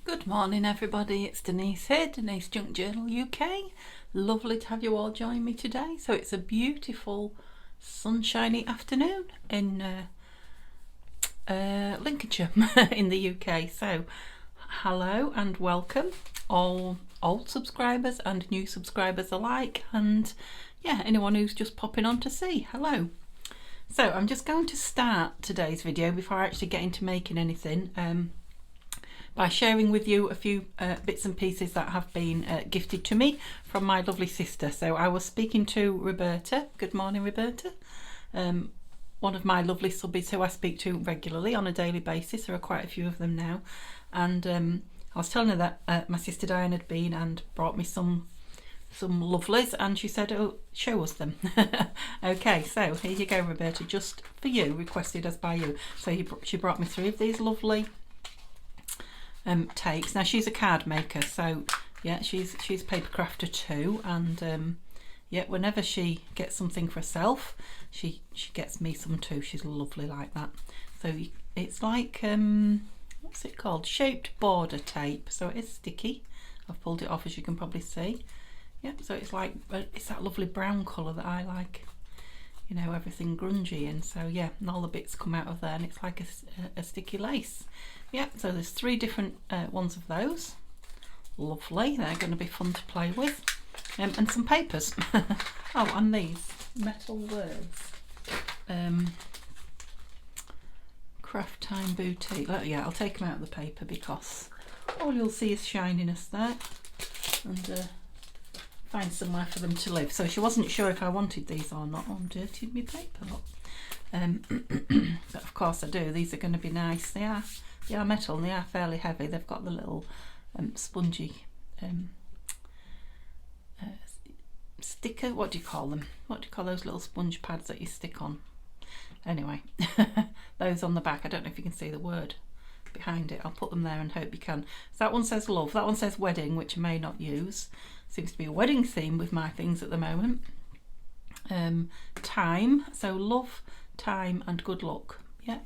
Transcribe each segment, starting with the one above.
Good morning everybody, it's Denise here, Denise Junk Journal UK. Lovely to have you all join me today. So it's a beautiful sunshiny afternoon in Lincolnshire in the UK. So hello and welcome all old subscribers and new subscribers alike, and yeah, anyone who's just popping on to see, hello. So I'm just going to start today's video before I actually get into making anything by sharing with you a few bits and pieces that have been gifted to me from my lovely sister. So I was speaking to Roberta. Good morning, Roberta. One of my lovely subbies who I speak to regularly on a daily basis. There are quite a few of them now. And I was telling her that my sister Diane had been and brought me some lovelies, and she said, oh, show us them. Okay, so here you go, Roberta, just for you, requested as by you. So she brought me 3 of these lovely tapes. Now she's a card maker, so yeah, she's paper crafter too, and yeah, whenever she gets something for herself, she gets me some too. She's lovely like that. So it's like what's it called, shaped border tape, so it is sticky. I've pulled it off, as you can probably see. Yeah, so it's like, it's that lovely brown colour that I like, you know, everything grungy in. So yeah, and all the bits come out of there, and it's like a sticky lace. Yeah, so there's 3 different ones of those. Lovely, they're going to be fun to play with. And some papers. Oh, and these metal words. Craft Time Boutique. Yeah, I'll take them out of the paper because all you'll see is shininess there. And find somewhere for them to live. So she wasn't sure if I wanted these or not. Oh, I dirtied my paper up. But of course I do. These are going to be nice. They are metal and they are fairly heavy. They've got the little spongy sticker. What do you call them? What do you call those little sponge pads that you stick on? Anyway, those on the back. I don't know if you can see the word behind it. I'll put them there and hope you can. So that one says love. That one says wedding, which I may not use. Seems to be a wedding theme with my things at the moment. Time. So love, time, and good luck. Yeah.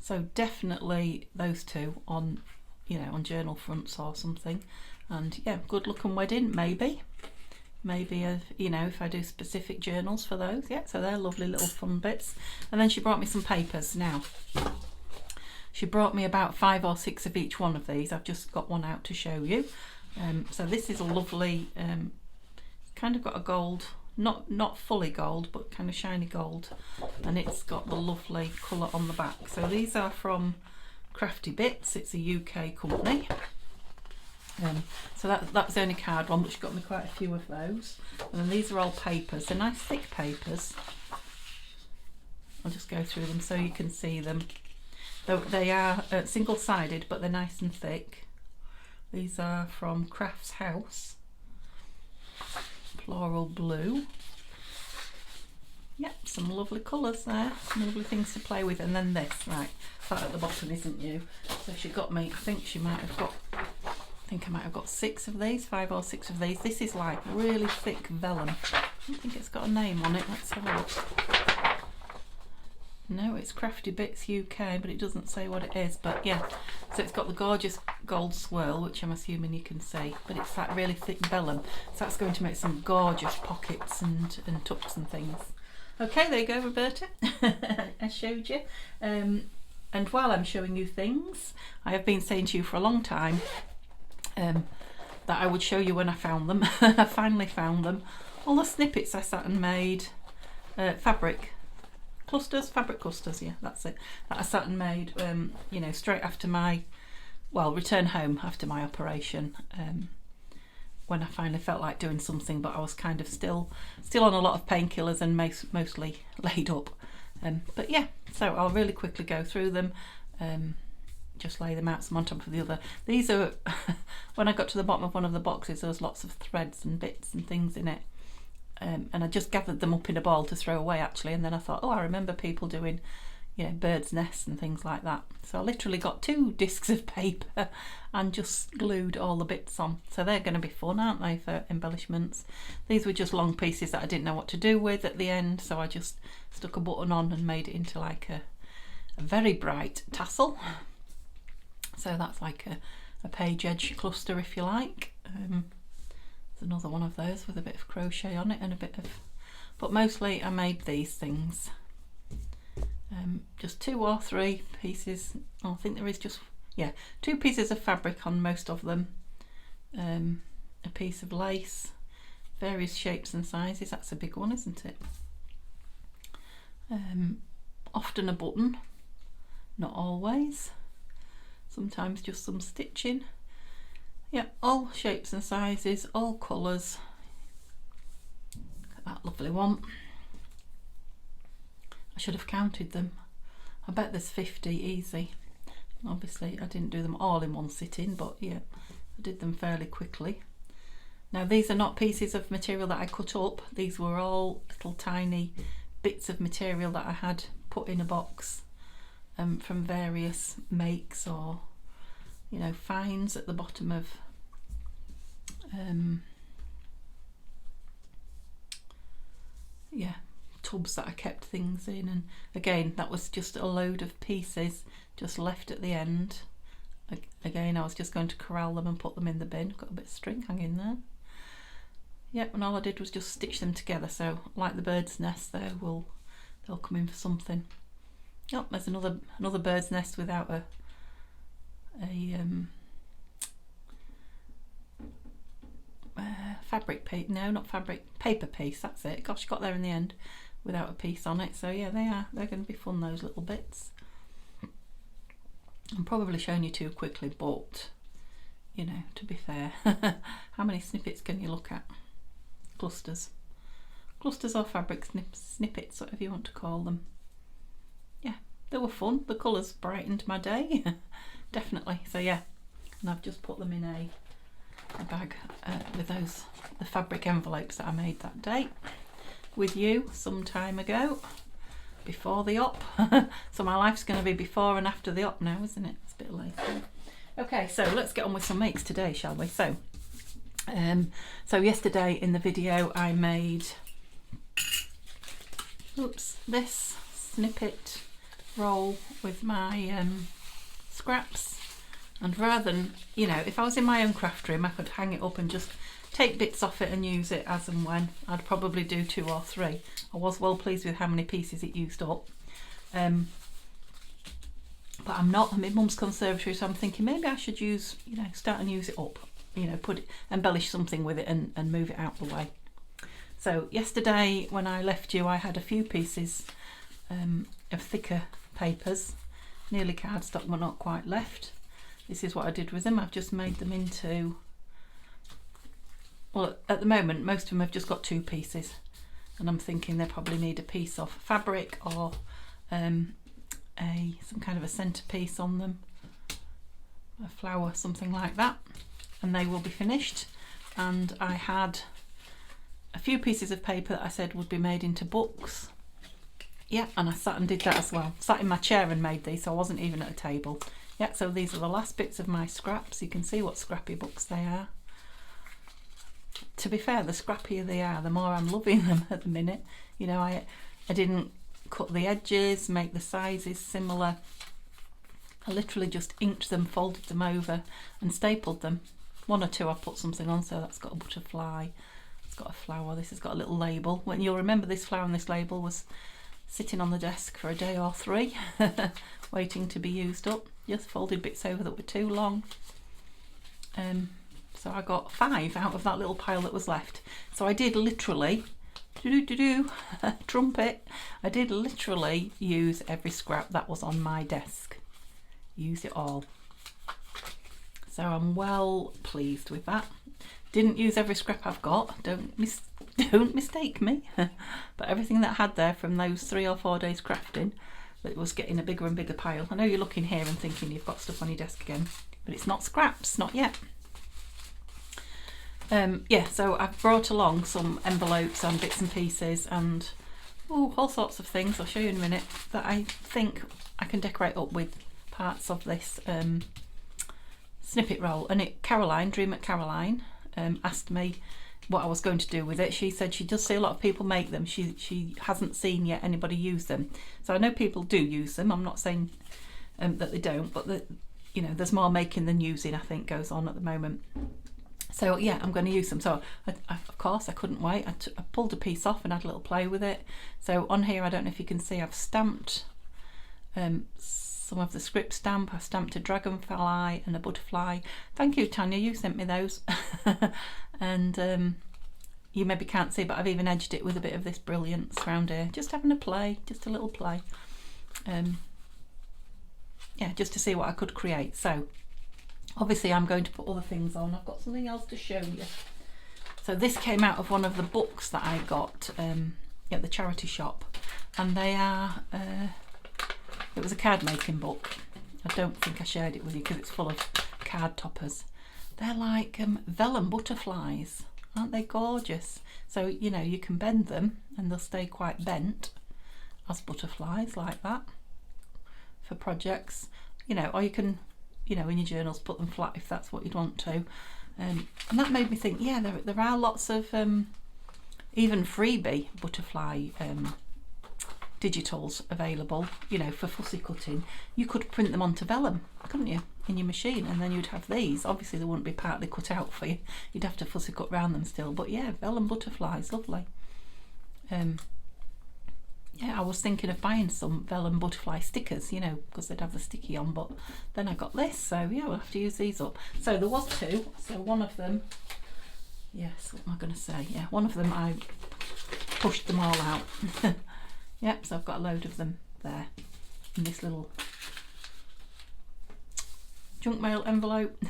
So definitely those 2 on, you know, on journal fronts or something. And yeah, good luck and wedding, maybe, you know, if I do specific journals for those. Yeah, so they're lovely little fun bits. And then she brought me some papers. Now she brought me about 5 or 6 of each one of these. I've just got one out to show you. So this is a lovely kind of got a gold, not fully gold, but kind of shiny gold, and it's got the lovely colour on the back. So these are from Crafty Bits. It's a UK company. So that's the only card one, but she got me quite a few of those. And then these are all papers. They're nice thick papers. I'll just go through them so you can see them. They are single-sided, but they're nice and thick. These are from Crafts House. Floral blue. Yep, some lovely colours there, some lovely things to play with. And then this, right, that at the bottom isn't you. So she got me, I think I might have got 6 of these, 5 or 6 of these. This is like really thick vellum. I don't think it's got a name on it. Let's have a look. No, it's Crafty Bits UK, but it doesn't say what it is. But yeah, so it's got the gorgeous gold swirl, which I'm assuming you can see, but it's that really thick vellum. So that's going to make some gorgeous pockets and tucks and things. Okay, there you go, Roberta. I showed you. And while I'm showing you things, I have been saying to you for a long time that I would show you when I found them. I finally found them. All the snippets I sat and made, fabric clusters, yeah, that's it, that I sat and made, you know, straight after my, return home after my operation, when I finally felt like doing something, but I was kind of still on a lot of painkillers and mostly laid up. But yeah, so I'll really quickly go through them, just lay them out some on top of the other. These are, when I got to the bottom of one of the boxes, there was lots of threads and bits and things in it. And I just gathered them up in a ball to throw away actually, and then I thought, oh, I remember people doing, you know, birds' nests and things like that. So I literally got 2 discs of paper and just glued all the bits on. So they're going to be fun, aren't they, for embellishments. These were just long pieces that I didn't know what to do with at the end, so I just stuck a button on and made it into like a very bright tassel. So that's like a page edge cluster if you like. There's another one of those with a bit of crochet on it and a bit of, but mostly I made these things. Just 2 or 3 pieces. I think there is just, yeah, 2 pieces of fabric on most of them. A piece of lace, various shapes and sizes. That's a big one, isn't it? Often a button, not always. Sometimes just some stitching. Yeah, all shapes and sizes, all colours. Look at that lovely one. I should have counted them. I bet there's 50 easy. Obviously I didn't do them all in one sitting, but yeah, I did them fairly quickly. Now these are not pieces of material that I cut up. These were all little tiny bits of material that I had put in a box from various makes, or you know, finds at the bottom of yeah, tubs that I kept things in. And again, that was just a load of pieces just left at the end. Again, I was just going to corral them and put them in the bin. Got a bit of string hanging there. Yep, and all I did was just stitch them together. So like the bird's nest there, they'll come in for something. Oh, there's another bird's nest without a fabric piece. No, not fabric, paper piece. That's it. Gosh, got there in the end without a piece on it. So yeah, they're going to be fun, those little bits. I'm probably showing you too quickly, but you know, to be fair, how many snippets can you look at? Clusters or fabric snippets, whatever you want to call them. Yeah, they were fun. The colours brightened my day. Definitely. So yeah, and I've just put them in a bag with the fabric envelopes that I made that day with you some time ago, before the op. So my life's going to be before and after the op now, isn't it? It's a bit late. Okay, so let's get on with some makes today, shall we? So yesterday in the video I made this snippet roll with my scraps, and rather than, you know, if I was in my own craft room I could hang it up and just take bits off it and use it as and when. I'd probably do 2 or 3. I was well pleased with how many pieces it used up. But I'm not, I'm in Mum's conservatory, so I'm thinking maybe I should use, you know, start and use it up, you know, embellish something with it and move it out the way. So yesterday when I left you, I had a few pieces of thicker papers, nearly cardstock but not quite left. This is what I did with them. I've just made them into, well, at the moment most of them have just got 2 pieces, and I'm thinking they probably need a piece of fabric or some kind of a centerpiece on them, a flower, something like that, and they will be finished. And I had a few pieces of paper that I said would be made into books. Yeah, and I sat and did that as well. Sat in my chair and made these, so I wasn't even at a table. Yeah, so these are the last bits of my scraps. You can see what scrappy books they are. To be fair, the scrappier they are, the more I'm loving them at the minute. You know, I didn't cut the edges, make the sizes similar. I literally just inked them, folded them over and stapled them. 1 or 2 I put something on, so that's got a butterfly, it's got a flower, this has got a little label. When you'll remember, this flower and this label was sitting on the desk for a day or 3 waiting to be used up. Just folded bits over that were too long. So I got 5 out of that little pile that was left. So I did literally trumpet, I did literally use every scrap that was on my desk. Use it all. So I'm well pleased with that. Didn't use every scrap I've got, don't mistake me. But everything that I had there from those 3 or 4 days crafting, that was getting a bigger and bigger pile. I know you're looking here and thinking you've got stuff on your desk again, but it's not scraps, not yet. Yeah, so I've brought along some envelopes and bits and pieces and all sorts of things, I'll show you in a minute, that I think I can decorate up with parts of this snippet roll. And Caroline, Dream at Caroline, asked me what I was going to do with it. She said she does see a lot of people make them. She hasn't seen yet anybody use them. So I know people do use them. I'm not saying that they don't, but you know, there's more making than using, I think, goes on at the moment. So yeah, I'm going to use them. So of course I couldn't wait. I pulled a piece off and had a little play with it. So on here, I don't know if you can see, I've stamped some of the script stamp. I stamped a dragonfly and a butterfly. Thank you, Tania, you sent me those. And you maybe can't see, but I've even edged it with a bit of this brilliance around here. Just having a play, just a little play. Yeah, just to see what I could create. So obviously I'm going to put other things on. I've got something else to show you. So this came out of one of the books that I got at the charity shop, and they are it was a card making book. I don't think I shared it with you because it's full of card toppers. They're like vellum butterflies. Aren't they gorgeous? So, you know, you can bend them and they'll stay quite bent as butterflies like that for projects, you know, or you can, you know, in your journals put them flat if that's what you'd want to. And that made me think, yeah, there are lots of even freebie butterfly digitals available, you know, for fussy cutting. You could print them onto vellum, couldn't you, in your machine, and then you'd have these. Obviously they wouldn't be partly cut out for you, you'd have to fussy cut round them still, but yeah, vellum butterflies, lovely. Yeah, I was thinking of buying some vellum butterfly stickers, you know, because they'd have the sticky on, but then I got this, so yeah, we'll have to use these up. So there was two, so one of them, yes, what am I going to say, yeah, one of them I pushed them all out. Yep, so I've got a load of them there in this little junk mail envelope.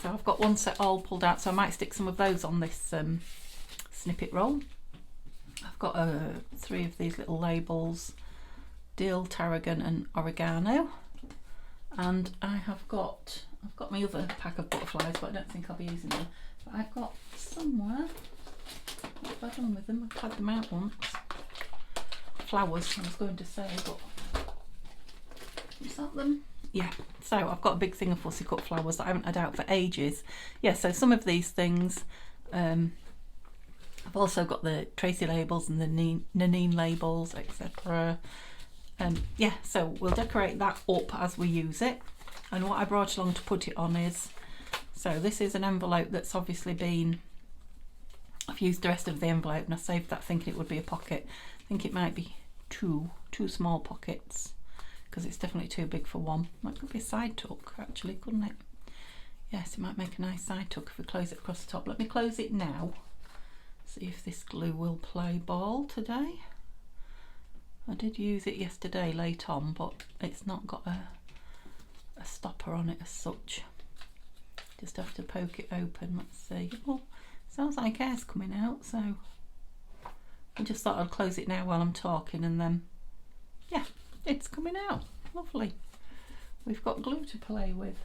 So I've got one set all pulled out, so I might stick some of those on this snippet roll. I've got 3 of these little labels, dill, tarragon and oregano, and I've got my other pack of butterflies, but I don't think I'll be using them. But I've got somewhere, what have I done with them? I've had them out once. Flowers, I was going to say, but is that them? Yeah, so I've got a big thing of fussy cut flowers that I haven't had out for ages. Yeah, so some of these things, I've also got the Tracy labels and the Nanine labels, etc. Yeah, so we'll decorate that up as we use it. And what I brought along to put it on is, so this is an envelope that's obviously been, I've used the rest of the envelope and I saved that thinking it would be a pocket. I think it might be two small pockets because it's definitely too big for one. That could be a side tuck actually, couldn't it? Yes, it might make a nice side tuck if we close it across the top. Let me close it now. See if this glue will play ball today. I did use it yesterday late on, but it's not got a stopper on it as such. Just have to poke it open. Let's see. Oh, sounds like air's coming out, so I just thought I'd close it now while I'm talking, and then yeah, it's coming out. Lovely. We've got glue to play with.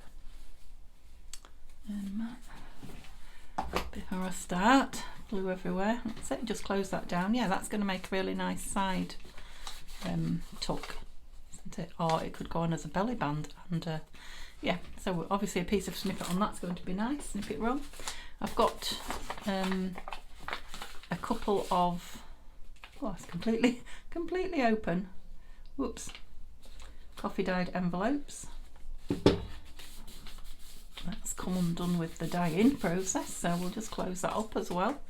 Before I start, glue everywhere. That's it, just close that down. Yeah, that's going to make a really nice side tuck, isn't it? Or it could go on as a belly band, and yeah, so obviously a piece of snippet on that's going to be nice, snippet roll. I've got a couple of, oh, it's completely open, whoops, coffee dyed envelopes. That's come undone with the dye-in process, so we'll just close that up as well.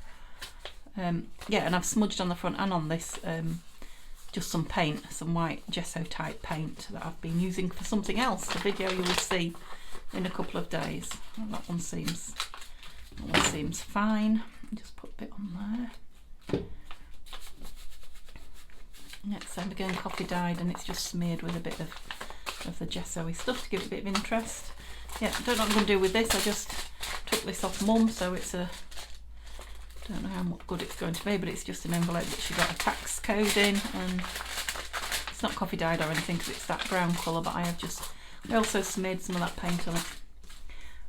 Yeah, and I've smudged on the front and on this just some paint, some white gesso type paint that I've been using for something else, a video you will see in a couple of days. And that one seems fine. Just put a bit on there. Next time again, coffee dyed, and it's just smeared with a bit of the gesso-y stuff to give it a bit of interest. Yeah, I don't know what I'm going to do with this. I just took this off Mum, so it's a, don't know how good it's going to be, but it's just an envelope that she got a tax code in, and it's not coffee dyed or anything because it's that brown colour, but I also smeared some of that paint on it.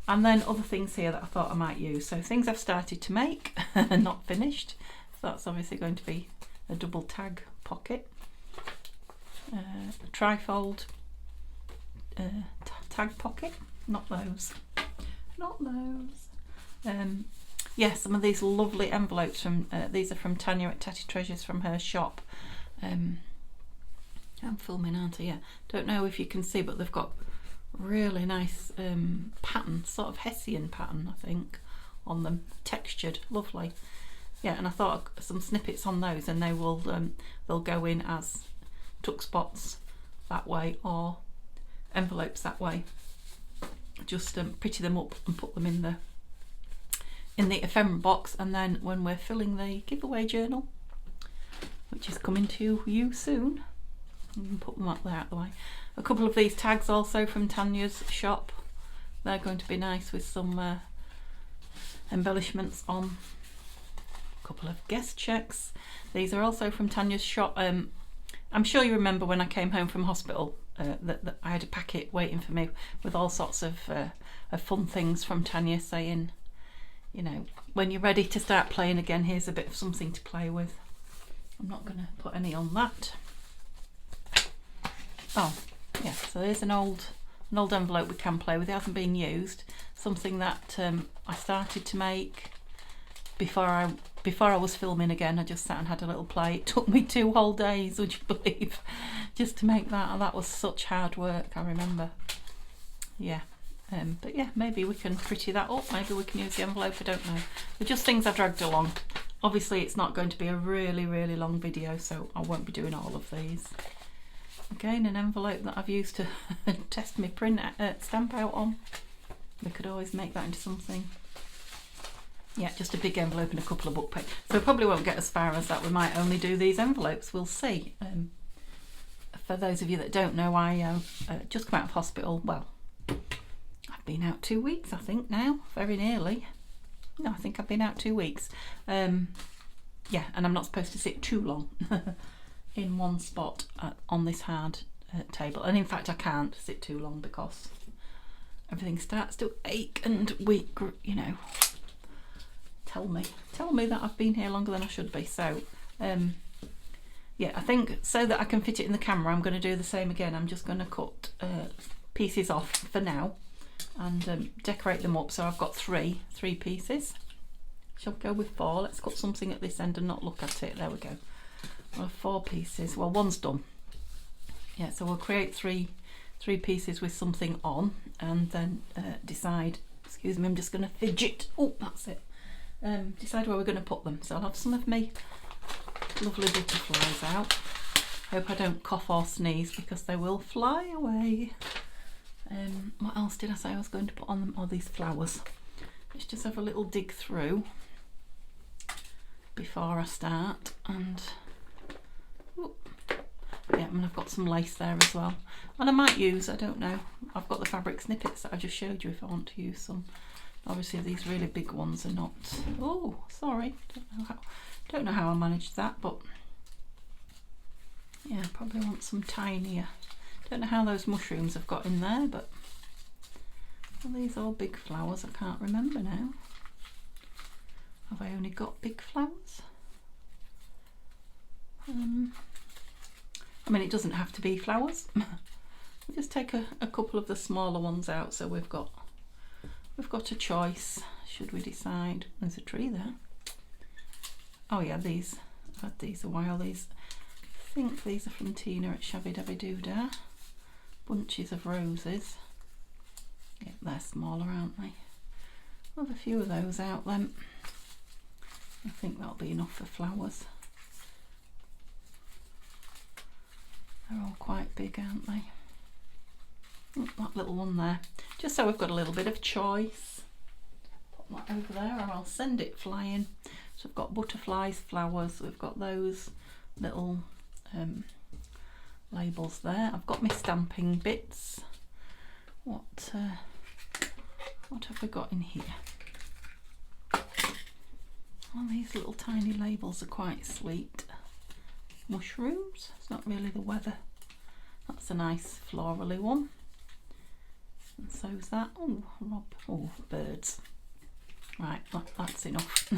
And then other things here that I thought I might use. So things I've started to make and not finished. So that's obviously going to be a double tag pocket, a trifold tag pocket. Not those. Yeah, some of these lovely envelopes from these are from Tania at Tattytreasure, from her shop. I'm filming, aren't I? Yeah. Don't know if you can see, but they've got really nice pattern, sort of Hessian pattern, I think, on them, textured, lovely. Yeah, and I thought some snippets on those, and they will they'll go in as tuck spots that way or envelopes that way. Just pretty them up and put them in the ephemera box, and then when we're filling the giveaway journal, which is coming to you soon, you can put them up there out of the way. A couple of these tags also from Tania's shop. They're going to be nice with some embellishments on. A couple of guest checks. These are also from Tania's shop. I'm sure you remember when I came home from hospital that I had a packet waiting for me with all sorts of fun things from Tania saying, you know, when you're ready to start playing again, here's a bit of something to play with. I'm not going to put any on that. Oh, yeah, so there's an old envelope we can play with. It hasn't been used. Something that I started to make before I was filming again. I just sat and had a little play. It took me 2 whole days, would you believe, just to make that. And that was such hard work, I remember. Yeah. But yeah, maybe we can pretty that up. Maybe we can use the envelope, I don't know. They're just things I dragged along. Obviously it's not going to be a really, really long video, so I won't be doing all of these. Again, an envelope that I've used to test my print stamp out on. We could always make that into something. Yeah, just a big envelope and a couple of book pages. So we probably won't get as far as that. We might only do these envelopes, we'll see. For those of you that don't know, I just come out of hospital. Well, I've been out 2 weeks, I think now, very nearly. No, I think I've been out 2 weeks. Yeah, and I'm not supposed to sit too long in one spot on this hard table. And in fact, I can't sit too long because everything starts to ache and weak, you know. Tell me that I've been here longer than I should be. So, yeah, I think so that I can fit it in the camera, I'm going to do the same again. I'm just going to cut pieces off for now and decorate them up. So I've got three pieces. Shall we go with 4? Let's cut something at this end and not look at it. There we go. Well, 4 pieces. Well, one's done. Yeah, so we'll create three pieces with something on, and then decide. Excuse me, I'm just going to fidget. Oh, that's it. Decide where we're going to put them. So I'll have some of my lovely butterflies out. Hope I don't cough or sneeze because they will fly away. What else did I say I was going to put on them? Oh, these flowers. Let's just have a little dig through before I start. And yeah, and I've got some lace there as well. And I might use, I don't know, I've got the fabric snippets that I just showed you if I want to use some. Obviously these really big ones are not. Oh, sorry, don't know how I managed that, but yeah, probably want some tinier. Don't know how those mushrooms have got in there, but are these all big flowers? I can't remember now. Have I only got big flowers? I mean, it doesn't have to be flowers. We'll just take a couple of the smaller ones out, so we've got a choice. Should we decide? There's a tree there. Oh yeah, these. I've had these a while. These, I think these are from Tina at Shabby Dabby Doodah. Bunches of roses. Yeah, they're smaller, aren't they? We'll have a few of those out then. I think that'll be enough for flowers. They're all quite big, aren't they? Oh, that little one there. Just so we've got a little bit of choice. Put that over there or I'll send it flying. So we've got butterflies, flowers, we've got those little labels there. I've got my stamping bits. What have we got in here? Oh, these little tiny labels are quite sweet. Mushrooms, it's not really the weather. That's a nice florally one. And so's that. Oh, birds. Right, that's enough.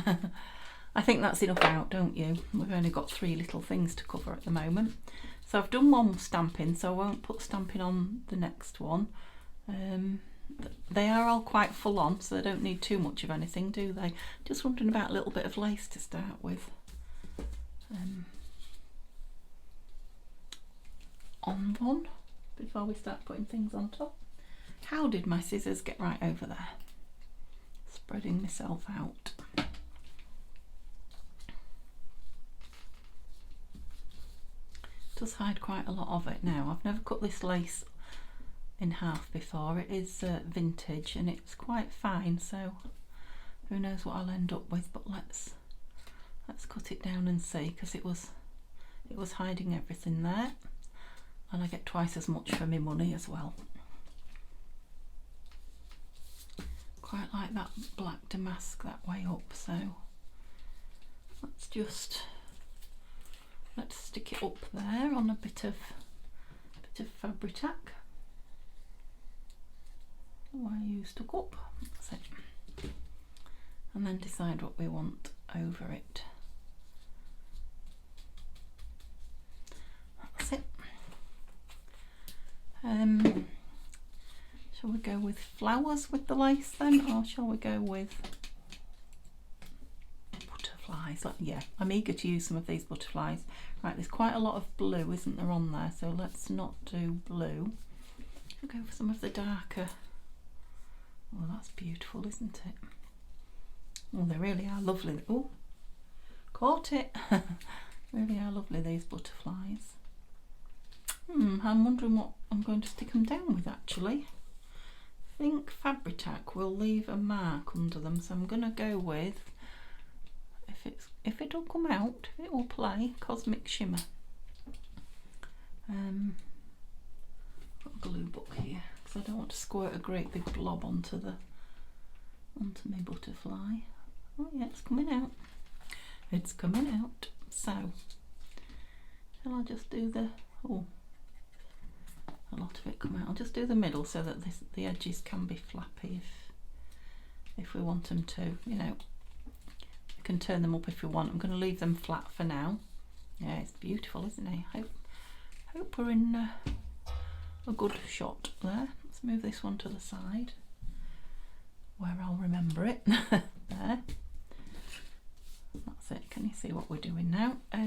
I think that's enough out, don't you? We've only got 3 little things to cover at the moment. So I've done one stamping, so I won't put stamping on the next one. They are all quite full on, so they don't need too much of anything, do they? Just wondering about a little bit of lace to start with. On one, before we start putting things on top. How did my scissors get right over there? Spreading myself out. Does hide quite a lot of it now. I've never cut this lace in half before. It is vintage and it's quite fine, so who knows what I'll end up with, but let's cut it down and see, because it was hiding everything there, and I get twice as much for my money as well. Quite like that black damask that way up, so let's stick it up there on a bit of Fabri-Tac. Where you stuck up, that's it. And then decide what we want over it. That's it. Shall we go with flowers with the lace then, or shall we go with butterflies? Yeah, I'm eager to use some of these butterflies. Right, there's quite a lot of blue, isn't there, on there, so let's not do blue. We'll go for some of the darker. Oh, that's beautiful, isn't it? Oh, they really are lovely. Oh, caught it. Really are lovely, these butterflies. I'm wondering what I'm going to stick them down with, actually. I think Fabri-Tac will leave a mark under them, so I'm going to go with, if it'll come out, it will play Cosmic Shimmer. Got a glue book here because I don't want to squirt a great big blob onto my butterfly. Oh yeah, it's coming out. It's coming out. So, shall I just do the, oh, a lot of it come out. I'll just do the middle so that the edges can be flappy if we want them to, you know. We can turn them up if we want. I'm going to leave them flat for now. Yeah, it's beautiful, isn't it? Hope we're in a good shot there. Let's move this one to the side where I'll remember it. There. That's it. Can you see what we're doing now? I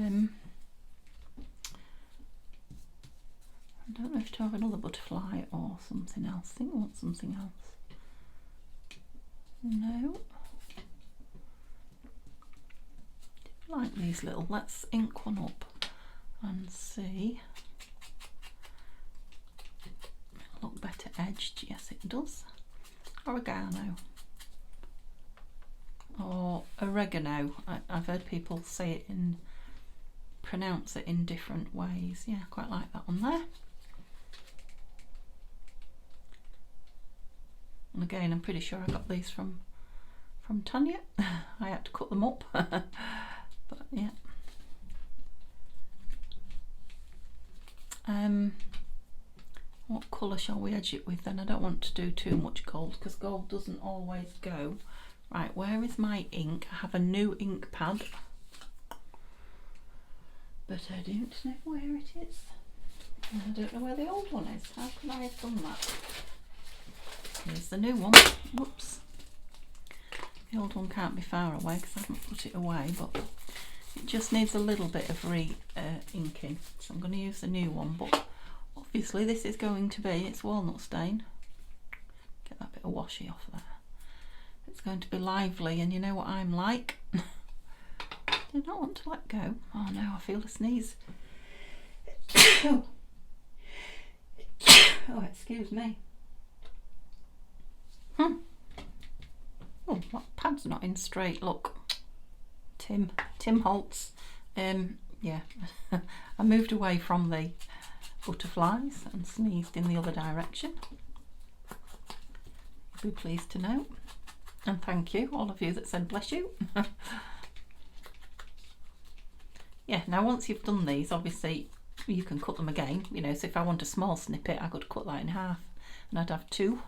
don't know if to have another butterfly or something else. I think I want something else. No. Like these little. Let's ink one up and see. It'll look better edged. Yes, it does. Oregano. Or oregano. I've heard people say it pronounce it in different ways. Yeah, quite like that one there. And again, I'm pretty sure I got these from Tania. I had to cut them up. But yeah. What colour shall we edge it with then? I don't want to do too much gold because gold doesn't always go. Right, where is my ink? I have a new ink pad, but I don't know where it is. And I don't know where the old one is. How could I have done that? Here's the new one. Whoops. The old one can't be far away because I haven't put it away, but it just needs a little bit of re-inking. So I'm going to use the new one, but obviously this is going to be, it's walnut stain. Get that bit of washi off there. It's going to be lively, and you know what I'm like. Do not want to let go. Oh no, I feel a sneeze. Oh, excuse me. Oh, that pad's not in straight. Look, Tim Holtz. Yeah, I moved away from the butterflies and sneezed in the other direction. You'll be pleased to know. And thank you, all of you that said bless you. Yeah, now once you've done these, obviously you can cut them again, you know, so if I want a small snippet I could cut that in half and I'd have two.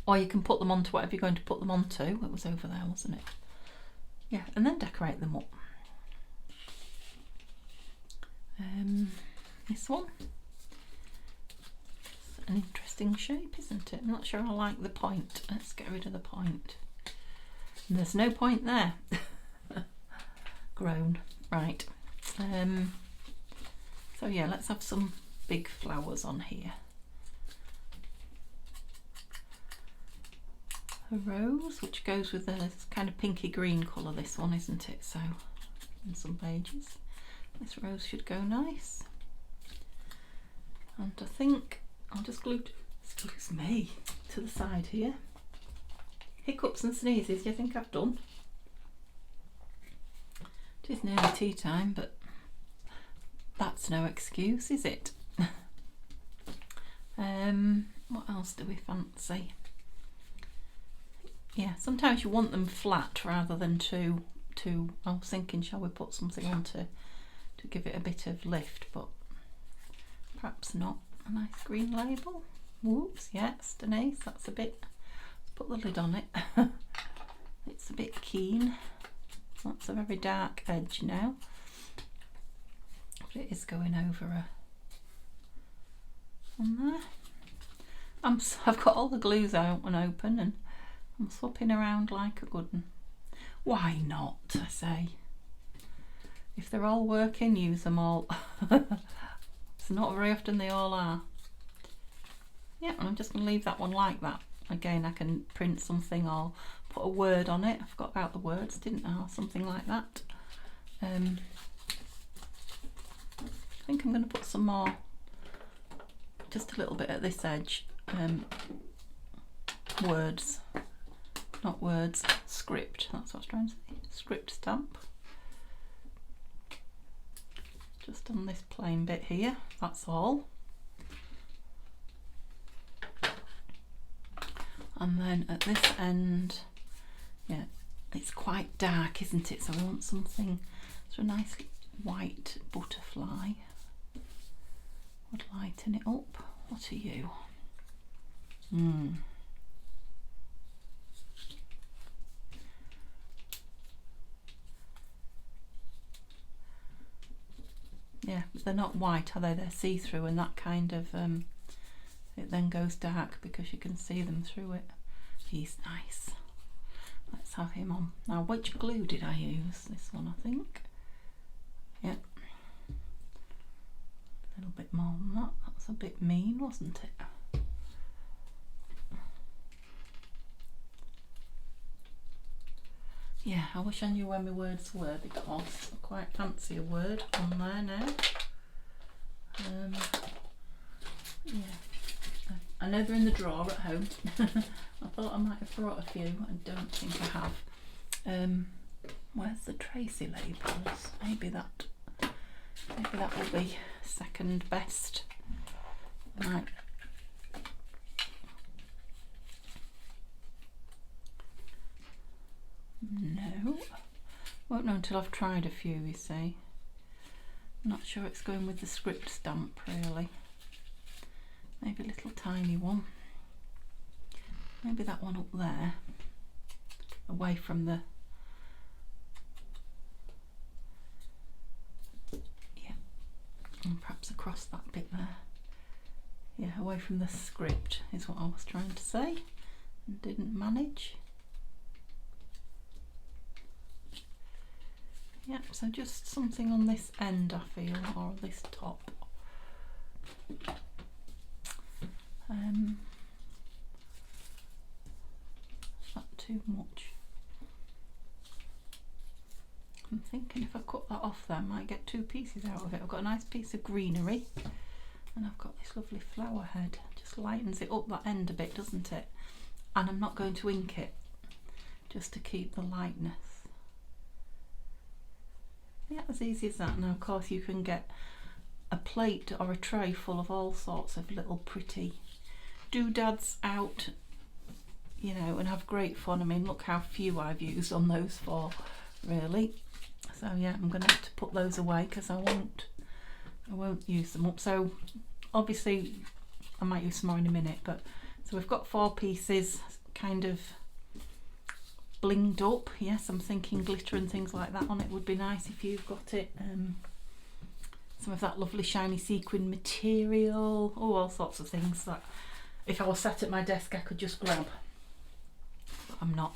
Or you can put them onto whatever you're going to put them onto. It was over there, wasn't it? Yeah, and then decorate them up. This one. An interesting shape, isn't it? I'm not sure I like the point. Let's get rid of the point. And there's no point there. Grown. Right. So yeah, let's have some big flowers on here. a rose, which goes with the kind of pinky green colour, this one, isn't it? So in some pages this rose should go nice. And I think I'll just glue, excuse me, to the side here. Hiccups and sneezes, do you think I've done? It is nearly tea time, but that's no excuse, is it? What else do we fancy? Yeah, sometimes you want them flat rather than too. I was thinking, shall we put something on to give it a bit of lift, but perhaps not. A nice green label. Whoops, yes, Denise, that's a bit. Let's put the lid on it. It's a bit keen. That's a very dark edge now, but it is going over on there. I've got all the glues out and open, and I'm swapping around like a good one. Why not, I say? If they're all working, use them all. It's not very often they all are. Yeah, and I'm just going to leave that one like that. Again, I can print something or put a word on it. I forgot about the words, didn't I? Or something like that. I think I'm going to put some more, just a little bit at this edge. Words. Not words, script, that's what I was trying to say. Script stamp. Just on this plain bit here, that's all. And then at this end, yeah, it's quite dark, isn't it? So we want something, so a nice white butterfly would lighten it up. What are you? Yeah, but they're not white, are they? They're see-through, and that kind of it then goes dark because you can see them through it. He's nice. Let's have him on. Now, which glue did I use? This one, I think. Yep. A little bit more than that. That's a bit mean, wasn't it? Yeah, I wish I knew where my words were, because I quite fancy a word on there now. Yeah, I know they're in the drawer at home. I thought I might have brought a few. I don't think I have. Where's the Tracy labels? Maybe that will be second best. Right. No, won't know until I've tried a few, you see. I'm not sure it's going with the script stamp really. Maybe a little tiny one. Maybe that one up there, away from the, yeah, and perhaps across that bit there. Yeah, away from the script is what I was trying to say and didn't manage. Yep, so just something on this end, I feel, or this top. Not too much. I'm thinking if I cut that off there, I might get two pieces out of it. I've got a nice piece of greenery, and I've got this lovely flower head. Just lightens it up that end a bit, doesn't it? And I'm not going to ink it, just to keep the lightness. Yeah, as easy as that. Now, of course, you can get a plate or a tray full of all sorts of little pretty doodads out, you know, and have great fun. I mean, look how few I've used on those four, really. So yeah, I'm going to have to put those away because I won't use them up. So obviously, I might use some more in a minute. But so we've got 4 pieces, kind of blinged up. Yes, I'm thinking glitter and things like that on it would be nice if you've got it. Some of that lovely shiny sequin material. Oh, all sorts of things that if I was sat at my desk I could just grab, but I'm not.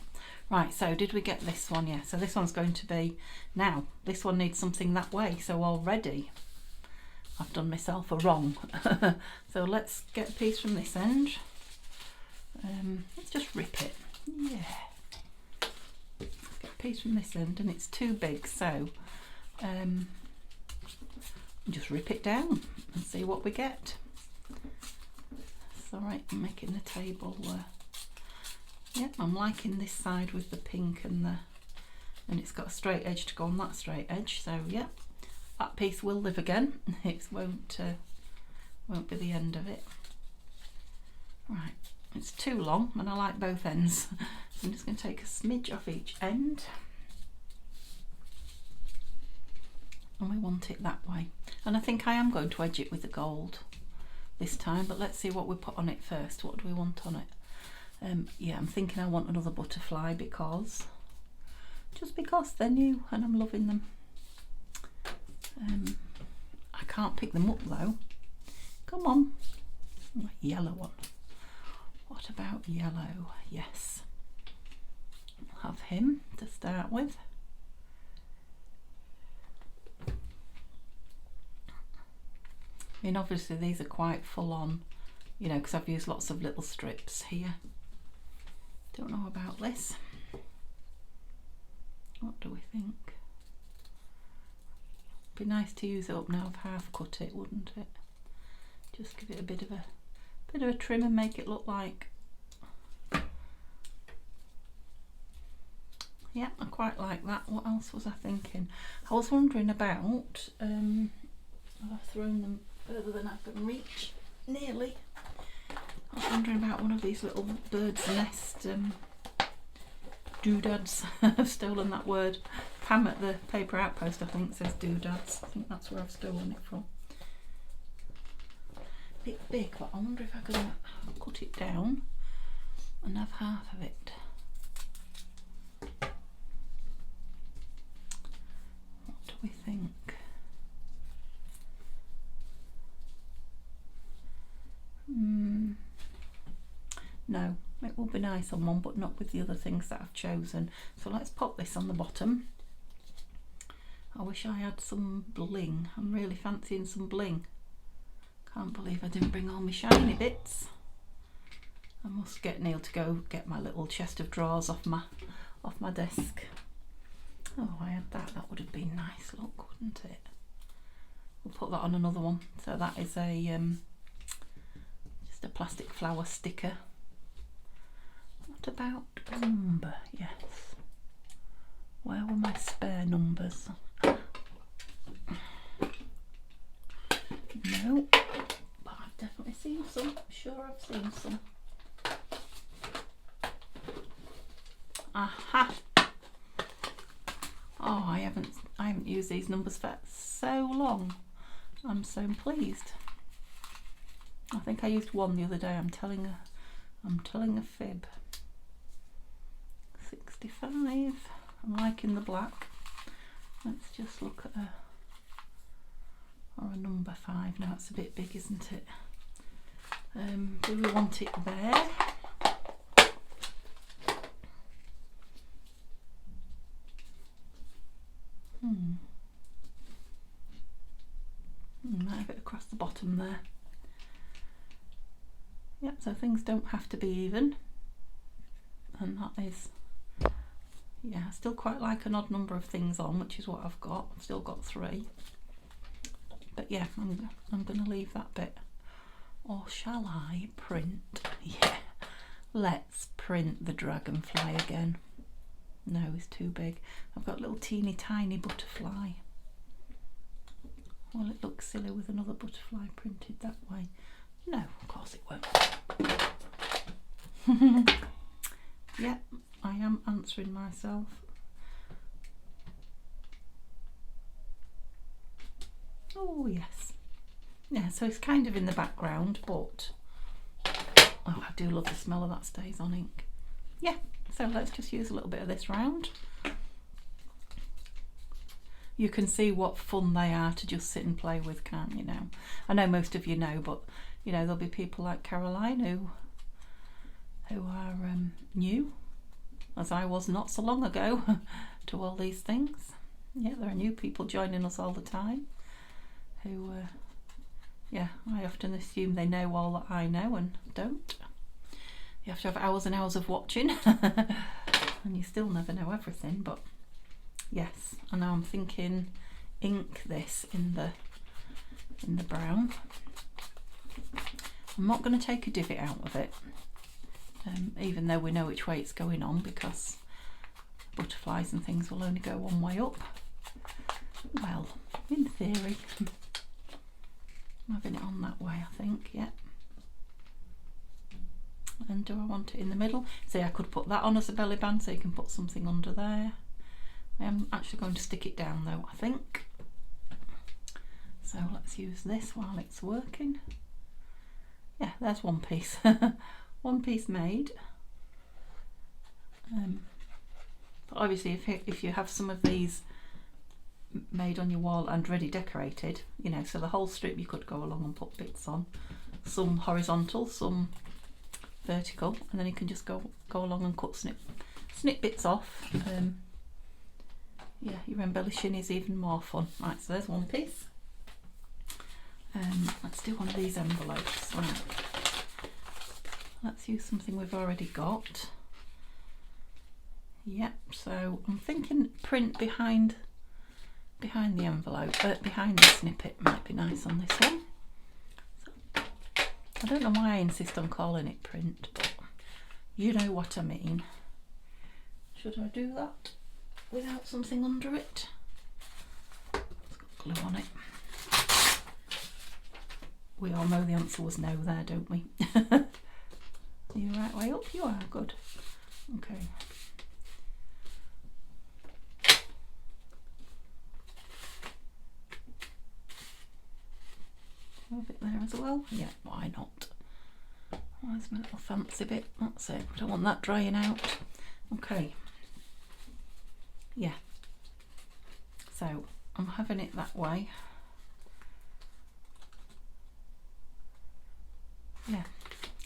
Right, so did we get this one? Yeah, so this one's going to be, now this one needs something that way, so already I've done myself a wrong. So let's get a piece from this end. Let's just rip it. Yeah, piece from this end and it's too big, so just rip it down and see what we get. It's alright, I'm making the table. Yeah, I'm liking this side with the pink and it's got a straight edge to go on that straight edge, so yeah, that piece will live again. It won't be the end of it. Right, it's too long and I like both ends, so I'm just going to take a smidge off each end, and we want it that way. And I think I am going to edge it with the gold this time, but let's see what we put on it first. What do we want on it? Yeah, I'm thinking I want another butterfly just because they're new and I'm loving them. I can't pick them up though. Come on, a yellow one. What about yellow? Yes, I'll have him to start with. I mean, obviously these are quite full on, you know, because I've used lots of little strips here. Don't know about this. What do we think? Be nice to use it up now. I've half cut it, wouldn't it? Just give it a bit of a trim and make it look like. Yeah, I quite like that. What else was I thinking? I was wondering about. I've thrown them further than I can reach. Nearly. I was wondering about one of these little bird's nest doodads. I've stolen that word. Pam at the paper outpost, I think, says doodads. I think that's where I've stolen it from. A bit big, but I wonder if I could cut it down and have half of it. What do we think? No, it will be nice on one, but not with the other things that I've chosen. So let's pop this on the bottom. I wish I had some bling. I'm really fancying some bling. Can't believe I didn't bring all my shiny bits. I must get Neil to go get my little chest of drawers off my desk. Oh, I had that. That would have been nice look, wouldn't it? We'll put that on another one. So that is a just a plastic flower sticker. What about number? Yes. Where were my spare numbers? No, but I've definitely seen some. I'm sure I've seen some. Aha! Oh, I haven't used these numbers for so long. I'm so pleased. I think I used one the other day. I'm telling a fib. 65. I'm liking the black. Let's just look at a number 5. Now it's a bit big, isn't it? Do we want it there? Might have it across the bottom there. Yep, so things don't have to be even. And that is, yeah, I still quite like an odd number of things on, which is what I've got. I've still got 3. But yeah, I'm going to leave that bit. Or shall I print? Yeah, let's print the dragonfly again. No, it's too big. I've got a little teeny tiny butterfly. Well, it looks silly with another butterfly printed that way. No, of course it won't. Yep, I am answering myself. Oh yes. Yeah, so it's kind of in the background, but oh, I do love the smell of that stays on ink. Yeah, so let's just use a little bit of this round. You can see what fun they are to just sit and play with, can't you now? I know most of you know, but you know, there'll be people like Caroline who are new, as I was not so long ago, to all these things. Yeah, there are new people joining us all the time who, yeah, I often assume they know all that I know and don't. You have to have hours and hours of watching and you still never know everything, but yes, and now I'm thinking ink this in the brown. I'm not going to take a divot out of it, even though we know which way it's going on, because butterflies and things will only go one way up. Well, in theory, I'm having it on that way, I think, yeah. And do I want it in the middle? See, I could put that on as a belly band, so you can put something under there. I am actually going to stick it down though, I think. So let's use this while it's working. Yeah, there's one piece. One piece made. But obviously if you have some of these made on your wall and ready decorated, you know, so the whole strip you could go along and put bits on. Some horizontal, some vertical, and then you can just go along and cut snip bits off. Yeah, your embellishing is even more fun. Right, so there's one piece. Let's do one of these envelopes. Right. Let's use something we've already got. Yep, so I'm thinking print behind the envelope, behind the snippet might be nice on this one. So, I don't know why I insist on calling it print, but you know what I mean. Should I do that without something under it? It's got glue on it. We all know the answer was no there, don't we? Are you the right way up? You are, good. Okay. A bit there as well. Yeah, why not? Where's my little fancy bit? That's it. I don't want that drying out. Okay. Yeah. So I'm having it that way. Yeah.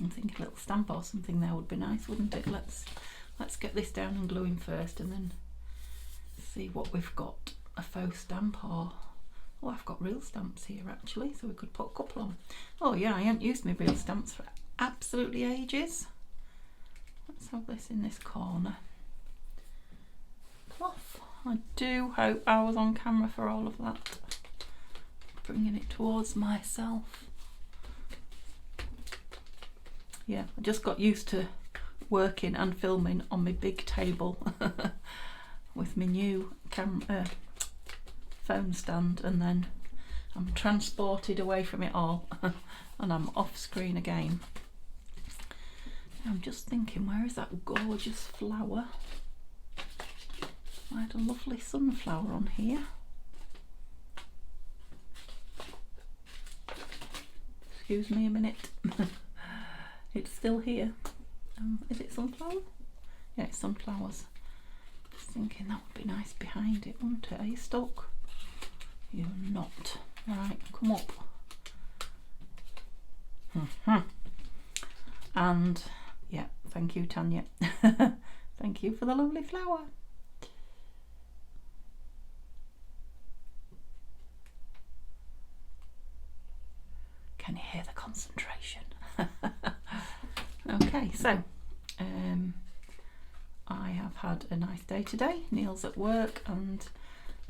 I'm thinking a little stamp or something there would be nice, wouldn't it? Let's get this down and gluing first, and then see what we've got. A faux stamp or... Oh, I've got real stamps here actually, so we could put a couple on. Oh yeah, I haven't used my real stamps for absolutely ages. Let's have this in this corner. Cloth. I do hope I was on camera for all of that. Bringing it towards myself. Yeah, I just got used to working and filming on my big table with my new phone stand, and then I'm transported away from it all and I'm off screen again. I'm just thinking, where is that gorgeous flower? I had a lovely sunflower on here. Excuse me a minute. It's still here. Is it sunflower? Yeah, it's sunflowers. Just thinking that would be nice behind it, wouldn't it? Are you stuck? You're not. Right, come up. And yeah, thank you, Tania. Thank you for the lovely flower. Can you hear the concentration? Okay, so I have had a nice day today. Neil's at work, and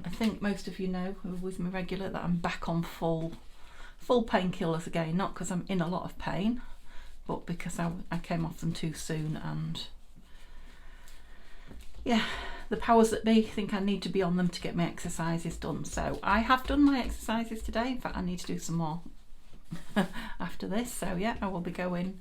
I think most of you know, who are with me regular, that I'm back on full painkillers again. Not because I'm in a lot of pain, but because I came off them too soon, and yeah, the powers that be think I need to be on them to get my exercises done. So I have done my exercises today. In fact, I need to do some more after this. So yeah, I will be going.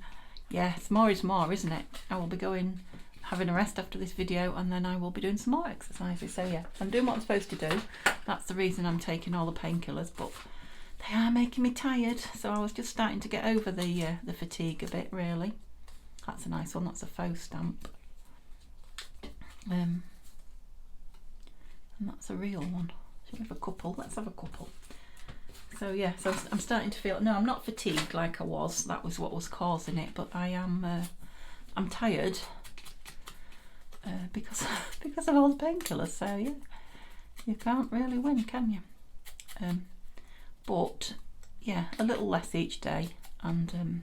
Yes, more is more, isn't it? I will be going, having a rest after this video, and then I will be doing some more exercises. So yeah, I'm doing what I'm supposed to do. That's the reason I'm taking all the painkillers, but they are making me tired. So I was just starting to get over the fatigue a bit, really. That's a nice one. That's a faux stamp. And that's a real one. Should we have a couple? Let's have a couple. So yeah, so I'm starting to feel, no, I'm not fatigued like I was. That was what was causing it, but I am, I'm tired because of all the painkillers. So yeah, you can't really win, can you? But yeah, a little less each day, and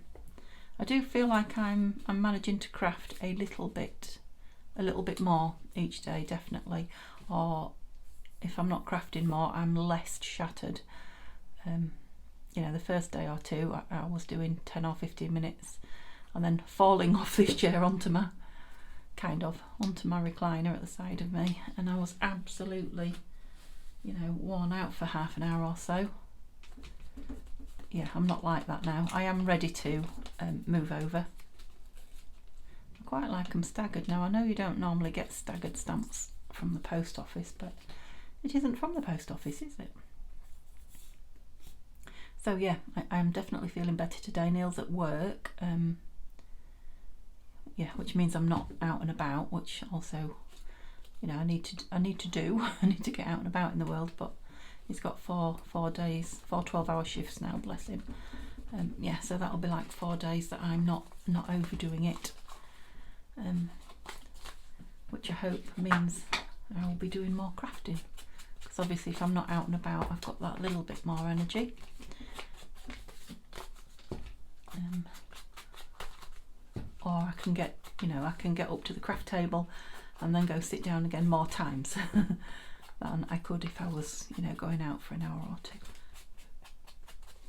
I do feel like I'm managing to craft a little bit more each day, definitely. Or if I'm not crafting more, I'm less shattered. You know, the first day or two I was doing 10 or 15 minutes and then falling off this chair onto my onto my recliner at the side of me, and I was absolutely, you know, worn out for half an hour or so. Yeah, I'm not like that now. I am ready to move over. I quite like them staggered. Now I know you don't normally get staggered stamps from the post office, but it isn't from the post office, is it? So yeah, I am definitely feeling better today. Neil's at work, yeah, which means I'm not out and about, which also, you know, I need to do. I need to get out and about in the world, but he's got four 12-hour shifts now, bless him. Yeah, so that'll be like 4 days that I'm not overdoing it, which I hope means I will be doing more crafting, because obviously if I'm not out and about, I've got that little bit more energy. Or I can get, you know, I can get up to the craft table and then go sit down again more times than I could if I was, you know, going out for an hour or two.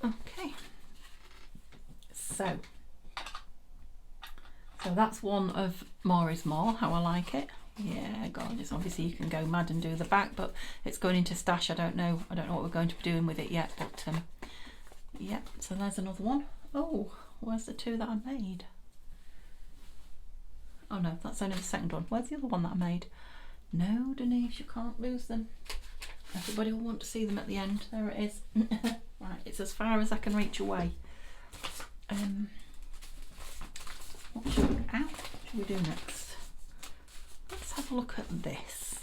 Okay, so that's one of more is more, how I like it. Yeah, gorgeous. Obviously you can go mad and do the back, but it's going into stash. I don't know what we're going to be doing with it yet, but yeah, so there's another one. Oh, where's the two that I made? Oh no, that's only the second one. Where's the other one that I made? No, Denise, you can't lose them. Everybody will want to see them at the end. There it is. Right, it's as far as I can reach away. What should we do next? Let's have a look at this.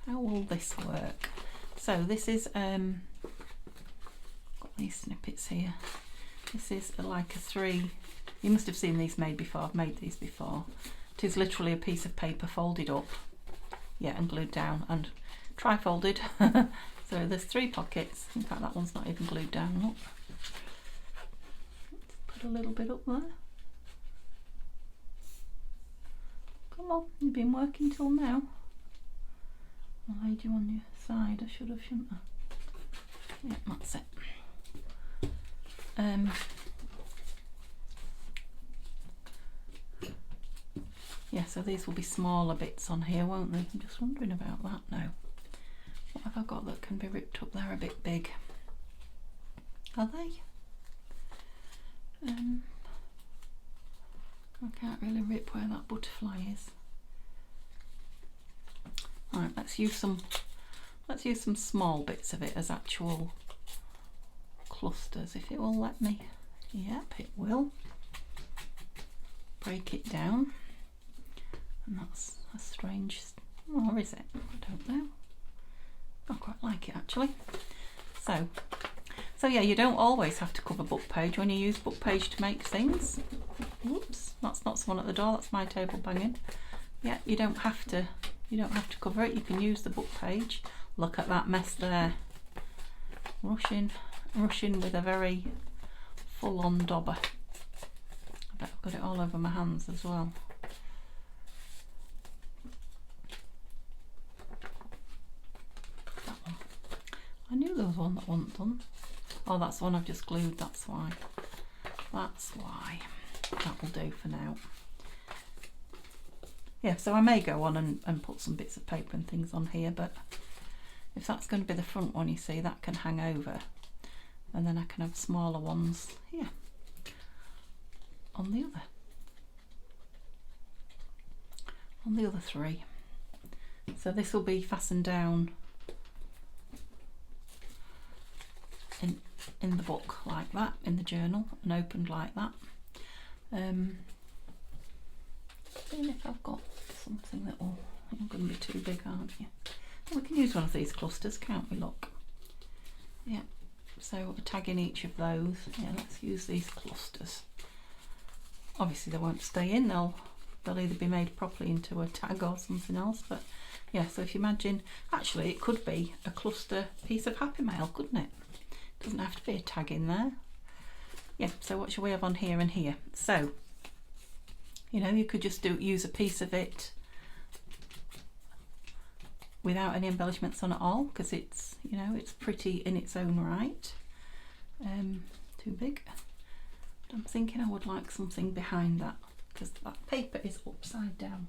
How will this work? So this is got these snippets here. This is like a 3. You must have seen these made before. I've made these before. It is literally a piece of paper folded up, yeah, and glued down and tri-folded. So there's 3 pockets. In fact, that one's not even glued down. Look. Let's put a little bit up there. Come on, you've been working till now. I laid you on your side. I should have, shouldn't I? Yeah, that's it. Yeah, so these will be smaller bits on here, won't they? I'm just wondering about that now. What have I got that can be ripped up there a bit big? Are they? I can't really rip where that butterfly is. Alright, let's use some small bits of it as actual clusters, if it will let me. Yep, it will. Break it down. And that's a strange, or is it? I don't know. I quite like it actually. So yeah, you don't always have to cover book page when you use book page to make things. Oops, that's not someone at the door, that's my table banging. Yeah, you don't have to cover it, you can use the book page. Look at that mess there. Rushing with a very full-on dauber. I bet I've got it all over my hands as well. That one. I knew there was one that wasn't done. Oh, that's the one I've just glued, that's why. That's why. That will do for now. Yeah, so I may go on and put some bits of paper and things on here, but if that's going to be the front one, you see, that can hang over. And then I can have smaller ones here on the other 3. So this will be fastened down in the book like that, in the journal, and opened like that. Seeing if I've got something that will, you're going to be too big, aren't you? We can use one of these clusters, can't we? Look. Yeah. So a tag in each of those. Yeah, let's use these clusters. Obviously they won't stay in, they'll either be made properly into a tag or something else, but yeah, so if you imagine, actually it could be a cluster piece of Happy Mail, couldn't it? Doesn't have to be a tag in there. Yeah, so what shall we have on here and here? So, you know, you could just use a piece of it without any embellishments on at all, because it's, you know, it's pretty in its own right. Too big. But I'm thinking I would like something behind that, because that paper is upside down.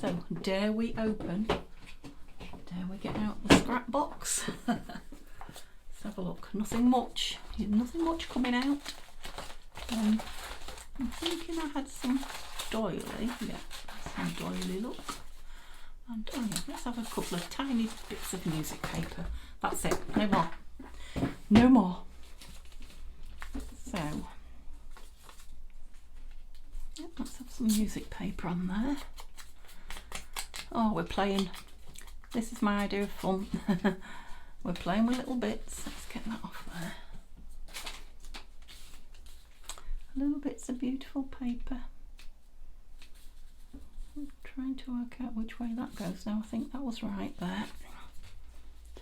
So dare we open? Dare we get out the scrap box? Let's have a look. Nothing much coming out. I'm thinking I had some doily. Yeah, some doily look. And oh yeah, let's have a couple of tiny bits of music paper. That's it. No more. No more. So yeah, let's have some music paper on there. Oh, we're playing. This is my idea of fun. We're playing with little bits. Let's get that off there. Little bits of beautiful paper. I'm trying to work out which way that goes now. I think that was right there.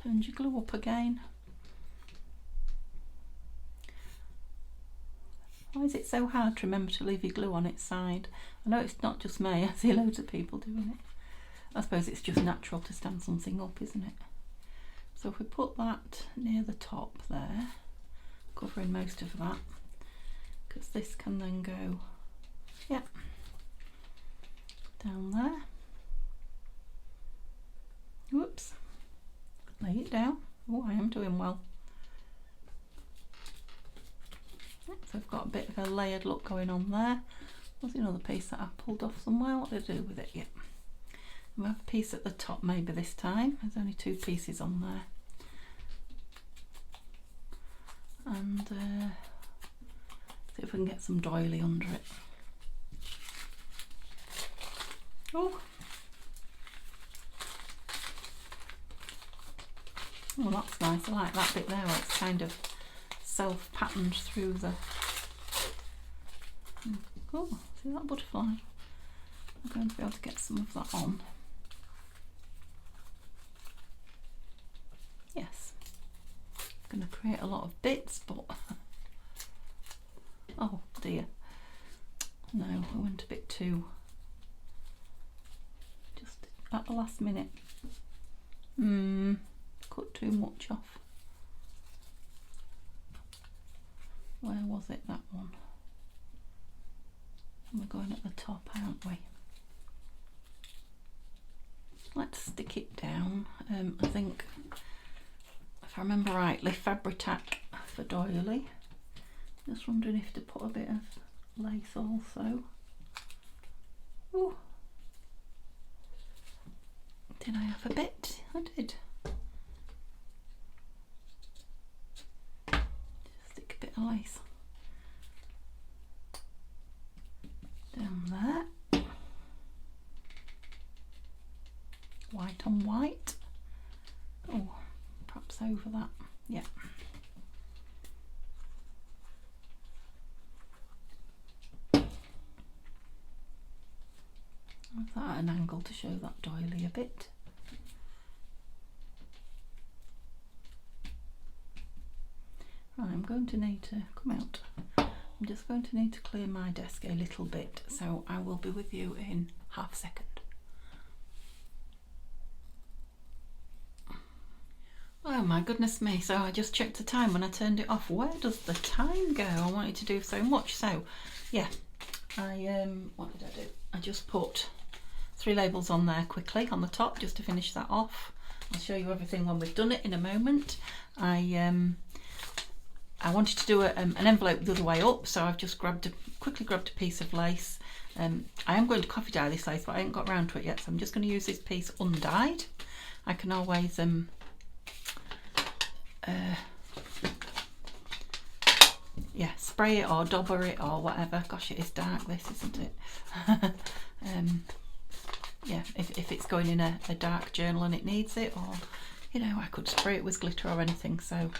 Turn your glue up again. Why is it so hard to remember to leave your glue on its side? I know it's not just me, I see loads of people doing it. I suppose it's just natural to stand something up, isn't it? So if we put that near the top there, covering most of that, because this can then go, yeah, down there. Whoops, lay it down. Oh, I am doing well. So I've got a bit of a layered look going on there. There's another piece that I pulled off somewhere. What did I do with it? Yeah. We have a piece at the top maybe this time. There's only 2 pieces on there. And see if we can get some doily under it. Oh, that's nice. I like that bit there where it's kind of self-patterned through the... Oh, see that butterfly? I'm going to be able to get some of that on. Yes. Going to create a lot of bits, but oh dear, no, I went a bit too, just at the last minute, cut too much off. Where was it, that one? We're going at the top, aren't we? Let's stick it down. I think, if I remember rightly, Fabri-Tac for doily. Just wondering if to put a bit of lace also. Ooh. Did I have a bit? I did. Just stick a bit of lace down there. White on white. Oh, perhaps over that. Yeah. With that at an angle to show that doily a bit. Right, I'm going to need to come out. I'm just going to need to clear my desk a little bit, so I will be with you in half a second. Oh my goodness me, so I just checked the time when I turned it off. Where does the time go? I wanted to do so much. So yeah, what did I do? I just put 3 labels on there quickly on the top just to finish that off. I'll show you everything when we've done it in a moment. I wanted to do an envelope the other way up, so I've just quickly grabbed a piece of lace. I am going to coffee dye this lace, but I haven't got around to it yet, so I'm just going to use this piece undyed. I can always yeah, spray it or dauber it or whatever. Gosh, it is dark this, isn't it? Yeah, if it's going in a dark journal and it needs it, or you know, I could spray it with glitter or anything. So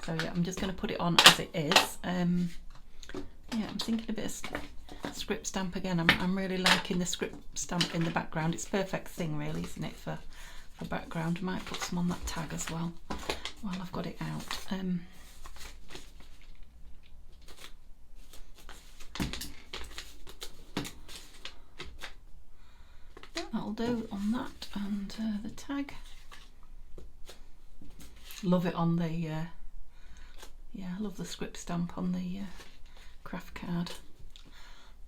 yeah, I'm just going to put it on as it is. Yeah, I'm thinking a bit of script stamp again. I'm really liking the script stamp in the background. It's a perfect thing really, isn't it, for background. I might put some on that tag as well while I've got it out. that'll do on that, and the tag. Love it on the yeah, I love the script stamp on the craft card.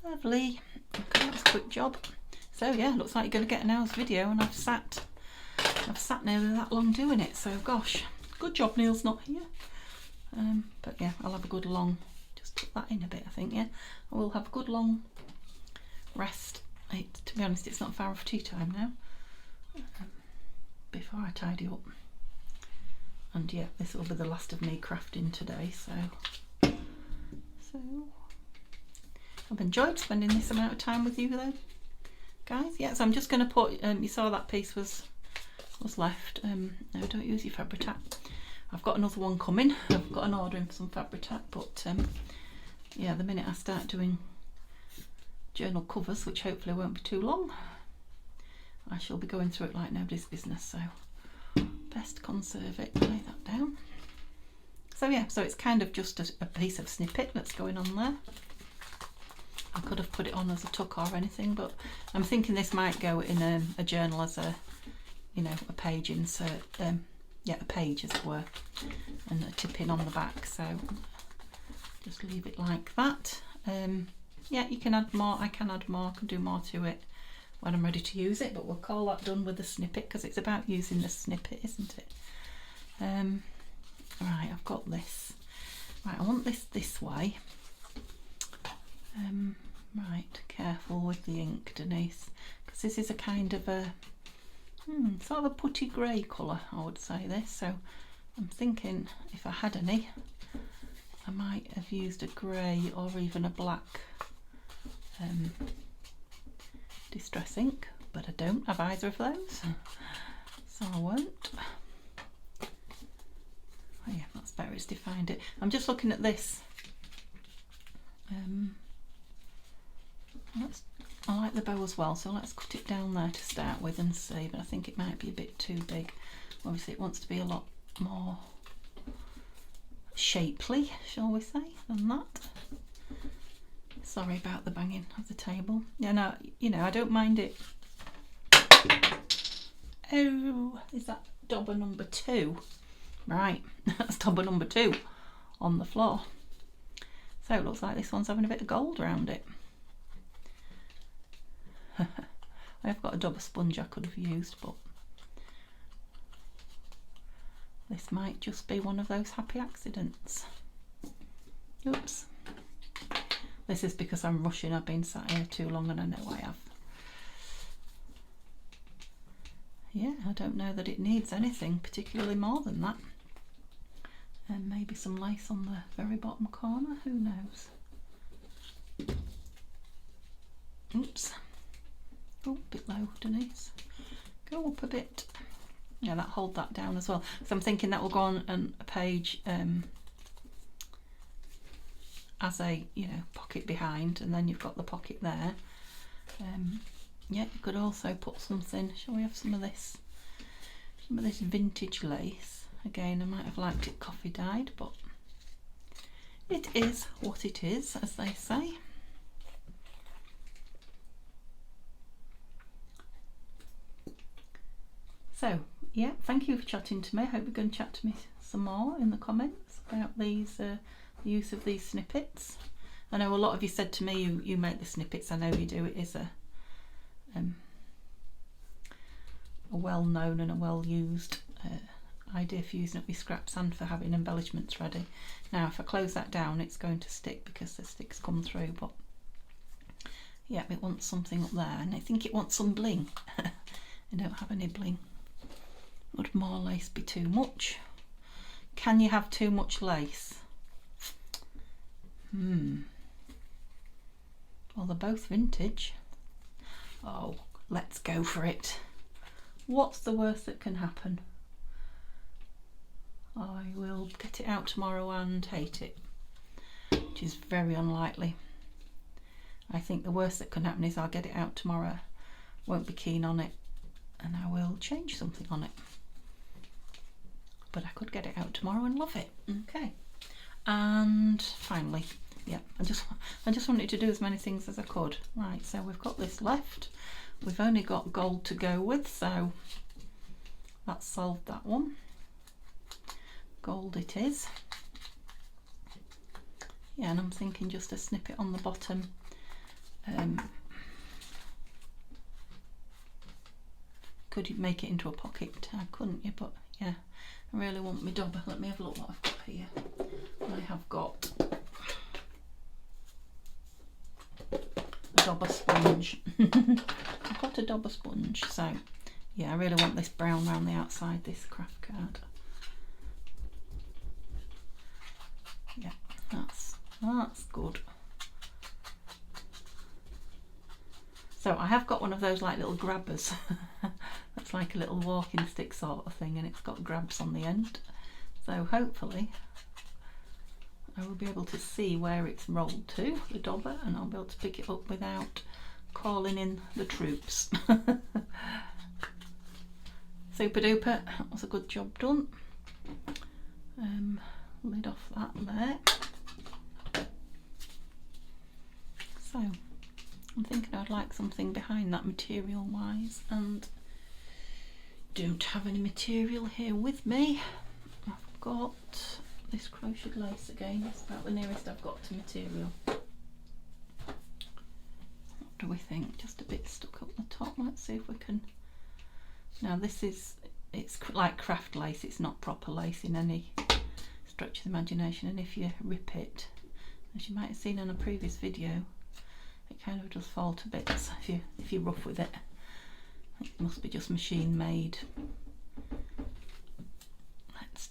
Lovely. Okay, that was a quick job. So yeah, looks like you're going to get an hour's video, and I've sat nearly that long doing it. So gosh, good job Neil's not here. But yeah, I'll have a good long, just put that in a bit, I think. Yeah, I will have a good long rest. To be honest, it's not far off tea time now. Before I tidy up. And yeah, this will be the last of me crafting today. So I've enjoyed spending this amount of time with you though, guys. Yeah, so I'm just going to put, you saw that piece was left. No, don't use your Fabri-Tac. I've got another one coming. I've got an order in for some Fabri-Tac, but yeah, the minute I start doing journal covers, which hopefully won't be too long, I shall be going through it like nobody's business. So best conserve it, lay that down. So yeah, so it's kind of just a piece of snippet that's going on there. I could have put it on as a tuck or anything, but I'm thinking this might go in a journal as a, you know, a page insert. Yeah, a page as it were, and a tip in on the back. So just leave it like that. Yeah, you can add more. I can add more. I can do more to it when I'm ready to use it. But we'll call that done with the snippet, because it's about using the snippet, isn't it? Right, I've got this. Right, I want this way. Right, careful with the ink, Denise, because this is a kind of a sort of a putty grey colour, I would say this. So I'm thinking if I had any, I might have used a grey or even a black distress ink, but I don't have either of those, so I won't. Oh yeah, that's better, it's defined it. I'm just looking at this. I like the bow as well, so let's cut it down there to start with and see, but I think it might be a bit too big. Obviously it wants to be a lot more shapely, shall we say, than that. Sorry about the banging of the table. Yeah, no, you know, I don't mind it. Oh, is that dauber number 2? Right, that's dauber number 2 on the floor. So it looks like this one's having a bit of gold around it. I've got a dauber sponge I could have used, but this might just be one of those happy accidents. Oops. This is because I'm rushing. I've been sat here too long, and I know I have. Yeah, I don't know that it needs anything particularly more than that. And maybe some lace on the very bottom corner, who knows. Oops. Oh, a bit low, Denise. Go up a bit. Yeah, that hold that down as well. So I'm thinking that will go on a page as a, you know, pocket behind, and then you've got the pocket there. Yeah, you could also put something. Shall we have some of this? Some of this vintage lace. Again, I might have liked it coffee dyed, but it is what it is, as they say. So yeah, thank you for chatting to me. I hope you're going to chat to me some more in the comments about these the use of these snippets. I know a lot of you said to me you make the snippets. I know you do. It is a well-known and a well-used idea for using up your scraps and for having embellishments ready. Now if I close that down, it's going to stick because the sticks come through, but yeah, it wants something up there, and I think it wants some bling. I don't have any bling. Would more lace be too much? Can you have too much lace? Well, they're both vintage. Oh, let's go for it. What's the worst that can happen? I will get it out tomorrow and hate it, which is very unlikely. I think the worst that can happen is I'll get it out tomorrow, won't be keen on it, and I will change something on it. But I could get it out tomorrow and love it. Okay. And finally, yeah, I just wanted to do as many things as I could. Right, so we've got this left. we've only got gold to go with, so that's solved that one. Gold it is. Yeah, and I'm thinking just a snippet on the bottom. Could you make it into a pocket tag, couldn't you? But yeah, I really want my dauber. Let me have a look what I've got here. I have got a dauber sponge. I've got a dauber sponge, so yeah, I really want this brown around the outside, this craft card. Yeah, that's good. So I have got one of those like little grabbers. That's like a little walking stick sort of thing, and it's got grabs on the end. So hopefully I will be able to see where it's rolled to, the dauber, and I'll be able to pick it up without calling in the troops. Super duper, that was a good job done. Lid off that there. So I'm thinking I'd like something behind that material wise, and don't have any material here with me. I've got this crocheted lace again, it's about the nearest I've got to material. What do we think? Just a bit stuck up the top. Let's see if we can. Now this is, it's like craft lace, it's not proper lace in any stretch of the imagination, and if you rip it, as you might have seen in a previous video, it kind of does fall to bits if you're rough with it. It must be just machine made. That's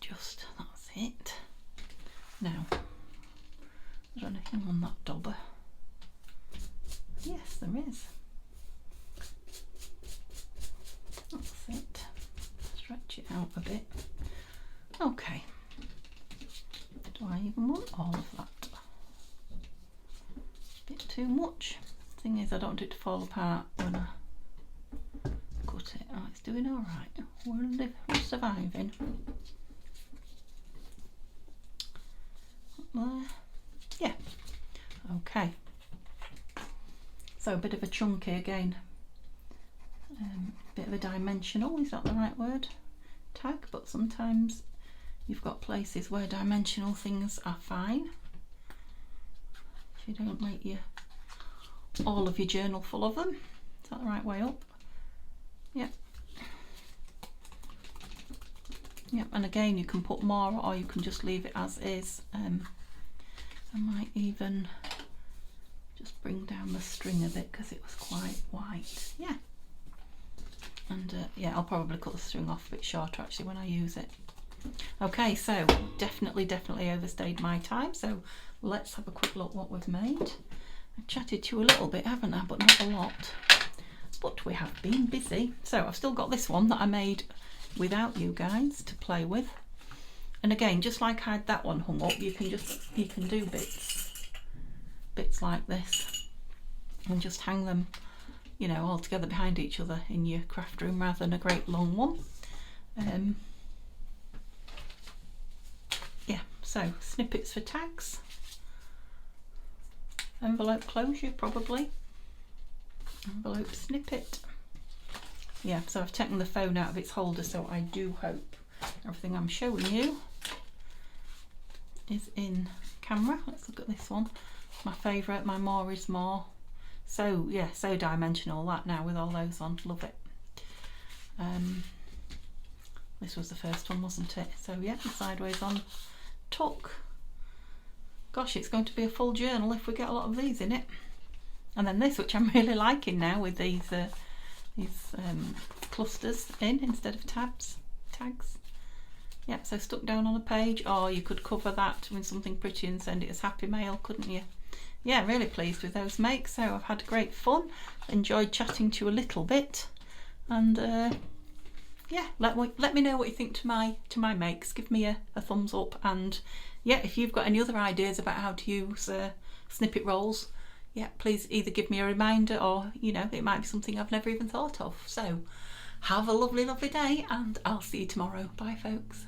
it. Now, is there anything on that dauber? Yes, there is. That's it. Stretch it out a bit. Okay. Do I even want all of that? A bit too much. Thing is, I don't want it to fall apart when I cut it. Oh, it's doing all right. We're surviving. There. Yeah. Okay. So a bit of a chunky again. Bit of a dimensional, is that the right word? Tag, but sometimes you've got places where dimensional things are fine. If you don't make all of your journal full of them. Is that the right way up? Yep. Yep, and again you can put more or you can just leave it as is. I might even just bring down the string a bit because it was quite white. Yeah. And yeah, I'll probably cut the string off a bit shorter actually when I use it. Okay, so definitely overstayed my time, so let's have a quick look what we've made. I've chatted to you a little bit, haven't I, but not a lot. But we have been busy. So I've still got this one that I made without you guys to play with. And again, just like I had that one hung up, you can do bits like this and just hang them, you know, all together behind each other in your craft room rather than a great long one. Yeah, so snippets for tags, envelope closure probably, envelope snippet. Yeah, so I've taken the phone out of its holder, so I do hope everything I'm showing you is in camera. Let's look at this one. My favourite, my more is more. So yeah, so dimensional that now with all those on, love it. This was the first one, wasn't it? So yeah, the sideways on tuck. Gosh, it's going to be a full journal if we get a lot of these in it. And then this, which I'm really liking now with these clusters in instead of tags. Yeah, so stuck down on a page, or you could cover that with something pretty and send it as happy mail, couldn't you? Yeah, really pleased with those makes. So I've had great fun, enjoyed chatting to you a little bit, and yeah, let me know what you think to my makes. Give me a thumbs up, and yeah, if you've got any other ideas about how to use snippet rolls, yeah, please either give me a reminder, or you know, it might be something I've never even thought of. So have a lovely day, and I'll see you tomorrow. Bye folks.